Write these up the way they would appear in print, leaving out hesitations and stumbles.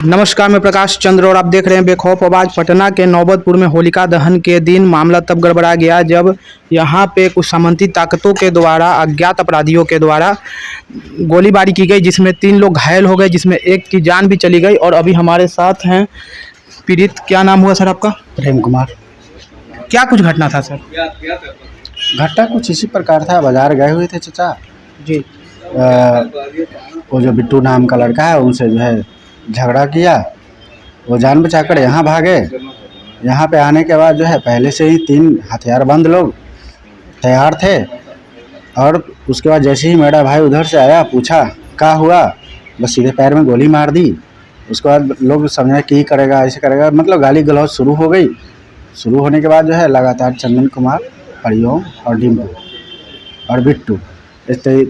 नमस्कार, मैं प्रकाश चंद्र और आप देख रहे हैं बेखौफ आवाज़। पटना के नौबतपुर में होलिका दहन के दिन मामला तब गड़बड़ा गया जब यहां पे कुछ सामंती ताकतों के द्वारा अज्ञात अपराधियों के द्वारा गोलीबारी की गई, जिसमें 3 लोग घायल हो गए, जिसमें एक की जान भी चली गई। और अभी हमारे साथ हैं पीड़ित। क्या नाम हुआ सर आपका? प्रेम कुमार। क्या कुछ घटना था सर? घटना कुछ इसी प्रकार था। बाजार गए हुए थे चाचा जी। वो जो बिट्टू नाम का लड़का है उनसे जो है झगड़ा किया। वो जान बचाकर यहाँ भागे। यहाँ पे आने के बाद जो है पहले से ही 3 हथियारबंद लोग तैयार थे। और उसके बाद जैसे ही मेरा भाई उधर से आया, पूछा क्या हुआ, बस सीधे पैर में गोली मार दी। उसके बाद लोग समझे कि करेगा, ऐसे करेगा, मतलब गाली गलौज शुरू हो गई। शुरू होने के बाद जो है लगातार चंदन कुमार, हरिओम और डिम्पू और बिट्टू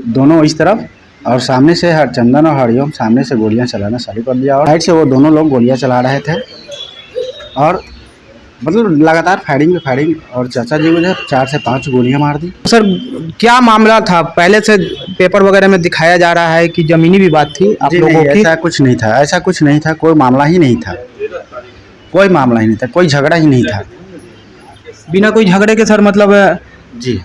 दोनों इस तरफ और सामने से चंदन और हरिओम सामने से गोलियां चलाना चालू कर दिया। और साइड से वो दोनों लोग गोलियां चला रहे थे और मतलब लगातार फायरिंग और चाचा जी को जो 4 से 5 गोलियां मार दी। सर क्या मामला था? पहले से पेपर वगैरह में दिखाया जा रहा है कि जमीनी विवाद थी आप लोगों की। ऐसा कुछ नहीं था, कोई मामला ही नहीं था, कोई झगड़ा ही नहीं था। बिना कोई झगड़े के सर, मतलब जी।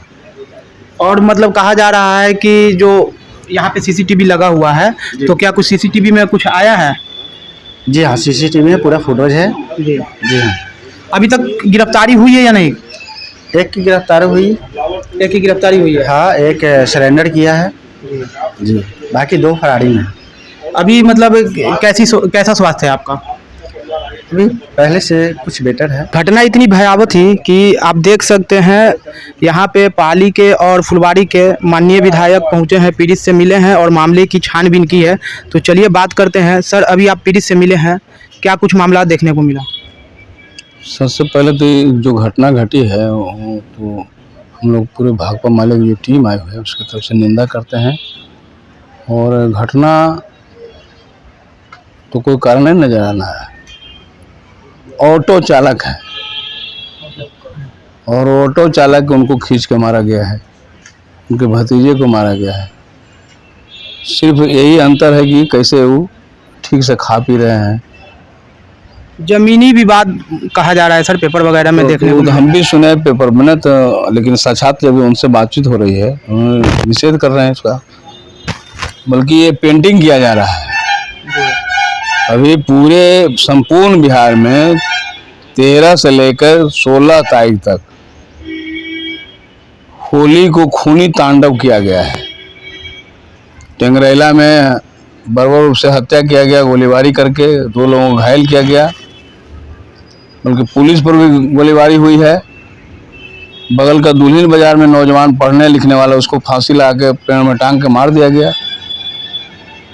और मतलब कहा जा रहा है कि जो यहाँ पे सीसीटीवी लगा हुआ है, तो क्या कुछ सीसीटीवी में कुछ आया है? जी हाँ, सीसीटीवी में पूरा फुटेज है। जी हाँ। अभी तक गिरफ्तारी हुई है या नहीं? एक की गिरफ्तारी हुई है। हाँ, एक सरेंडर किया है जी। बाकी 2 फरारी हैं। अभी मतलब कैसा स्वास्थ्य है आपका? अभी पहले से कुछ बेटर है। घटना इतनी भयावह थी कि आप देख सकते हैं यहाँ पे पाली के और फुलवाड़ी के माननीय विधायक पहुँचे हैं, पीड़ित से मिले हैं और मामले की छानबीन की है। तो चलिए बात करते हैं। सर अभी आप पीड़ित से मिले हैं, क्या कुछ मामला देखने को मिला? सबसे पहले तो जो घटना घटी है तो हम लोग पूरे भाकपा माले की जो टीम आई हुई है उसकी तरफ से निंदा करते हैं। और घटना तो कोई कारण नहीं नजर आ रहा है। ऑटो चालक है और ऑटो चालक उनको खींच के मारा गया है, उनके भतीजे को मारा गया है। सिर्फ यही अंतर है कि कैसे वो ठीक से खा पी रहे हैं। जमीनी विवाद कहा जा रहा है सर, पेपर वगैरह में देखने को। हम भी सुने पेपर में तो, लेकिन साक्षात जब उनसे बातचीत हो रही है निषेध कर रहे हैं इसका, बल्कि ये पेंटिंग किया जा रहा है। अभी पूरे संपूर्ण बिहार में 13 से लेकर 16 तारीख तक होली को खूनी तांडव किया गया है। टेंगरेला में बर्बर रूप से हत्या किया गया, गोलीबारी करके 2 लोगों को घायल किया गया, बल्कि पुलिस पर भी गोलीबारी हुई है। बगल का दुल्हिन बाजार में नौजवान पढ़ने लिखने वाला, उसको फांसी लगा के पेड़ में टांग के मार दिया गया।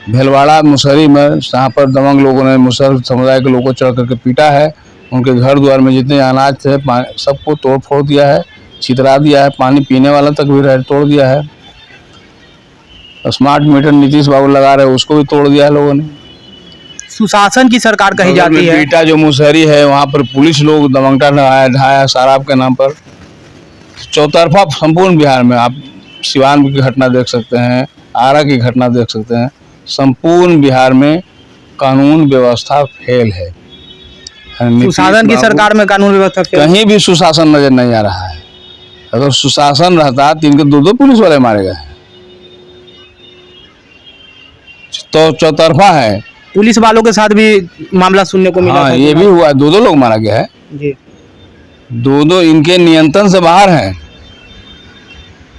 भेलवाड़ा मुसहरी में जहाँ पर दबंग लोगों ने मुसहर समुदाय के लोगों को चढ़ करके पीटा है। उनके घर द्वार में जितने अनाज थे सबको तोड़ फोड़ दिया है, छितरा दिया है, पानी पीने वाला तक भी तोड़ दिया है। स्मार्ट मीटर नीतीश बाबू लगा रहे उसको भी तोड़ दिया है लोगों ने। सुशासन की सरकार कही जाती है। पीटा जो मुसहरी है वहाँ पर पुलिस लोग दबंगटा ढाया शराब के नाम पर। चौतरफा संपूर्ण बिहार में आप सिवान की घटना देख सकते हैं, आरा की घटना देख सकते हैं। संपूर्ण बिहार में कानून व्यवस्था फेल है। सुशासन की सरकार में कानून व्यवस्था फेल, कहीं भी सुशासन नजर नहीं आ रहा है। अगर सुशासन रहता तो इनके 2 पुलिस वाले मारे गए। तो चौतरफा है। पुलिस वालों के साथ भी मामला सुनने को मिला। हाँ, ये भी हुआ, 2 लोग मारा गया है जी। 2 इनके नियंत्रण से बाहर हैं।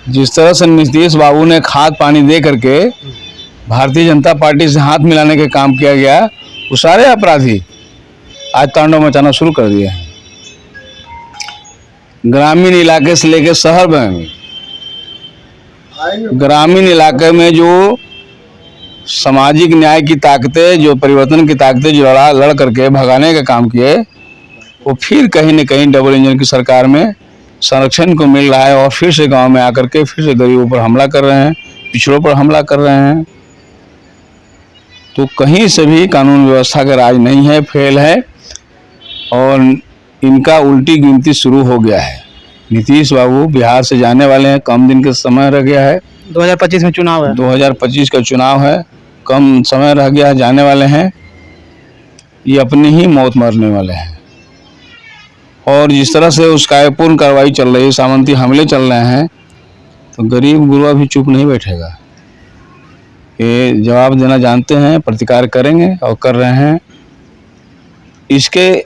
जिस तरह से नीतीश बाबू ने खाद पानी दे करके भारतीय जनता पार्टी से हाथ मिलाने के काम किया गया, वो सारे अपराधी आज तांडव मचाना शुरू कर दिए हैं। ग्रामीण इलाके से लेकर शहर में, ग्रामीण इलाके में जो सामाजिक न्याय की ताकतें, जो परिवर्तन की ताकतें जो लड़ करके भगाने का काम किए, वो फिर कहीं न कहीं डबल इंजन की सरकार में संरक्षण को मिल रहा है। और फिर से गांव में आकर के फिर से गरीबों पर हमला कर रहे हैं, पिछड़ों पर हमला कर रहे हैं। तो कहीं से भी कानून व्यवस्था का राज नहीं है, फेल है। और इनका उल्टी गिनती शुरू हो गया है। नीतीश बाबू बिहार से जाने वाले हैं, कम दिन का समय रह गया है। 2025 में चुनाव है। 2025 का चुनाव है, कम समय रह गया है, जाने वाले हैं। ये अपनी ही मौत मरने वाले हैं। और जिस तरह से उस कायपूर्ण कार्रवाई चल रही है, सामंती हमले चल रहे हैं, तो गरीब गुरबा भी चुप नहीं बैठेगा। ये जवाब देना जानते हैं, प्रतिकार करेंगे और कर रहे हैं। इसके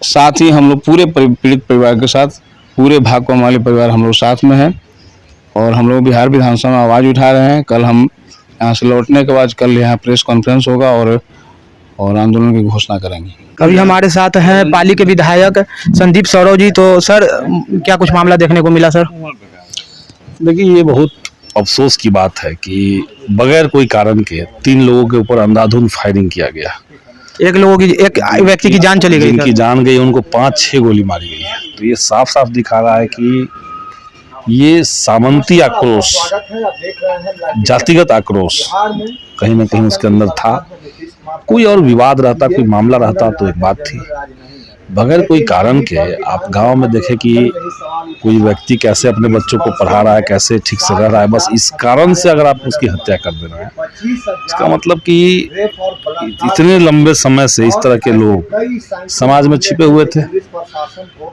साथ ही हम लोग पूरे पीड़ित परिवार के साथ, पूरे भाकपा माली परिवार हम लोग साथ में हैं और हम लोग बिहार विधानसभा में आवाज़ उठा रहे हैं। कल हम यहाँ से लौटने के बाद कल यहाँ प्रेस कॉन्फ्रेंस होगा और आंदोलन की घोषणा करेंगे। अभी हमारे साथ हैं पाली के विधायक संदीप सौरव जी। तो सर, क्या कुछ मामला देखने को मिला सर? देखिए, ये बहुत अफसोस की बात है कि बगैर कोई कारण के 3 लोगों के ऊपर अंधाधुंध फायरिंग किया गया। एक व्यक्ति की जान चली गई, जिनकी जान गई, उनको 5-6 गोली मारी गई है। तो ये साफ साफ दिखा रहा है कि ये सामंती आक्रोश, जातिगत आक्रोश कहीं ना कहीं उसके अंदर था। कोई और विवाद रहता, कोई मामला रहता तो एक बात थी। बगैर कोई कारण के आप गांव में देखें कि कोई व्यक्ति कैसे अपने बच्चों को पढ़ा रहा है, कैसे ठीक से रह रहा है, बस इस कारण से अगर आप उसकी हत्या कर दे रहे हैं, इसका मतलब कि इतने लंबे समय से इस तरह के लोग समाज में छिपे हुए थे।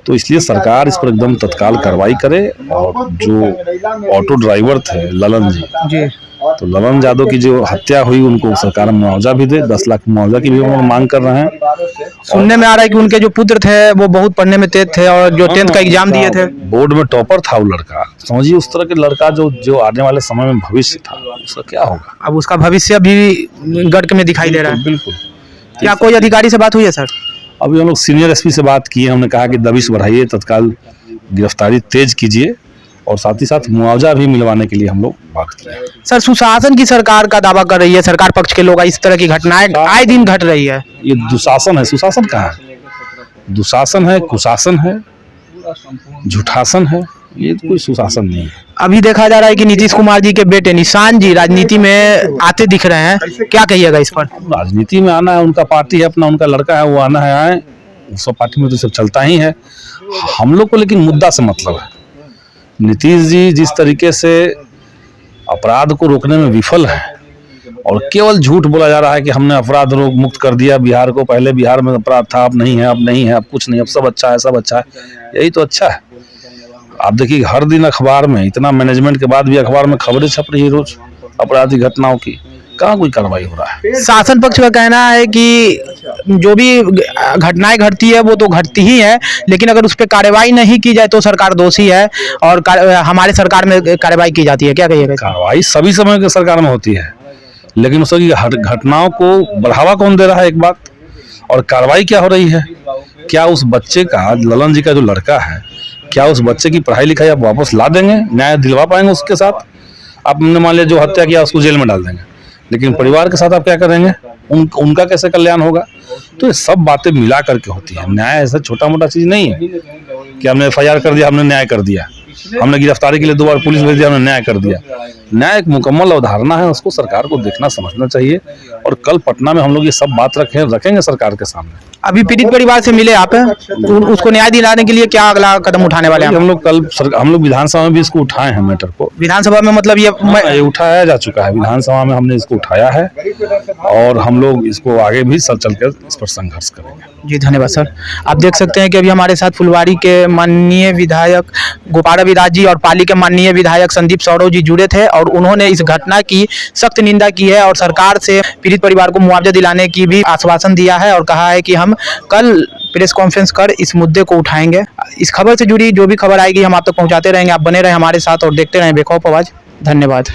तो इसलिए सरकार इस पर एकदम तत्काल कार्रवाई करे और जो ऑटो ड्राइवर थे ललन जी, तो ललन यादव की जो हत्या हुई, उनको सरकार मुआवजा भी दे, 10 लाख मुआवजा की भी हम लोग मांग कर रहे हैं। सुनने में आ रहा है कि उनके जो पुत्र थे वो बहुत पढ़ने में तेज थे और जो 10th का एग्जाम दिए थे, बोर्ड में टॉपर था वो लड़का। समझिए, उस तरह के लड़का जो आने वाले समय में भविष्य था, उसका क्या होगा? अब उसका भविष्य भी गढ़ में दिखाई दे रहा है। बिल्कुल। क्या कोई अधिकारी से बात हुई है सर? अभी हम लोग सीनियर एसपी से बात किए, हमने कहा कि दबिश बढ़ाइए, तत्काल गिरफ्तारी तेज कीजिए और साथ ही साथ मुआवजा भी मिलवाने के लिए हम लोग बात किए। सर, सुशासन की सरकार का दावा कर रही है, सरकार पक्ष के लोग, इस तरह की घटनाएं आए दिन घट रही है। ये दुशासन है, सुशासन कहाँ है? दुशासन है, कुशासन है, झूठासन है, ये तो कोई सुशासन नहीं है। अभी देखा जा रहा है कि नीतीश कुमार जी के बेटे निशान जी राजनीति में आते दिख रहे हैं, क्या कहिएगा इस पर? राजनीति में आना है, उनका पार्टी है अपना, उनका लड़का है, वो आना है आए, सब पार्टी में तो सब चलता ही है। हम लोग को लेकिन मुद्दा से मतलब है। नीतीश जी जिस तरीके से अपराध को रोकने में विफल है और केवल झूठ बोला जा रहा है कि हमने अपराध रोक मुक्त कर दिया बिहार को, पहले बिहार में अपराध था, अब नहीं है, अब नहीं है, अब कुछ नहीं, अब सब अच्छा है, सब अच्छा है, यही तो अच्छा है। आप देखिए, हर दिन अखबार में, इतना मैनेजमेंट के बाद भी अखबार में खबरें छप रही है रोज अपराधी घटनाओं की, कहाँ कोई कार्रवाई हो रहा है? शासन पक्ष का कहना है कि जो भी घटनाएं घटती है वो तो घटती ही है, लेकिन अगर उस पर कार्रवाई नहीं की जाए तो सरकार दोषी है और हमारे सरकार में कार्रवाई की जाती है, क्या कहिएगा? कार्रवाई सभी समय के सरकार में होती है, लेकिन उस घटनाओं को बढ़ावा कौन दे रहा है, एक बात, और कार्रवाई क्या हो रही है? क्या उस बच्चे का, ललन जी का जो लड़का है, क्या उस बच्चे की पढ़ाई लिखाई आप वापस ला देंगे, न्याय दिलवा पाएंगे उसके साथ? आपने मान लिया जो हत्या किया उसको जेल में डाल देंगे, लेकिन परिवार के साथ आप क्या करेंगे? उनका कैसे कल्याण होगा? तो ये सब बातें मिला करके होती है। न्याय ऐसा छोटा मोटा चीज नहीं है कि हमने FIR कर दिया, हमने न्याय कर दिया, हमने गिरफ्तारी के लिए 2 बार पुलिस भेज दिया, हमने न्याय कर दिया। न्याय एक मुकम्मल अवधारणा है, उसको सरकार को देखना समझना चाहिए। और कल पटना में हम लोग ये सब बात रखेंगे सरकार के सामने। अभी पीड़ित परिवार से मिले आप, उसको न्याय दिलाने के लिए क्या अगला कदम उठाने वाले हैं? हम लोग विधानसभा में भी इसको उठाए हैं मैटर को। विधानसभा में मतलब ये उठाया जा चुका है, विधानसभा में हमने इसको उठाया है और हम लोग इसको आगे भी चलकर इस पर संघर्ष करेंगे। जी धन्यवाद सर। आप देख सकते हैं कि अभी हमारे साथ फुलवाड़ी के माननीय विधायक गोपाल रविदास जी और पाली के माननीय विधायक संदीप सौरव जी जुड़े थे और उन्होंने इस घटना की सख्त निंदा की है और सरकार से पीड़ित परिवार को मुआवजा दिलाने की भी आश्वासन दिया है और कहा है कि हम कल प्रेस कॉन्फ्रेंस कर इस मुद्दे को उठाएंगे। इस खबर से जुड़ी जो भी खबर आएगी हम आप तक पहुंचाते रहेंगे। आप बने रहें हमारे साथ और देखते रहें बेखौफ आवाज। धन्यवाद।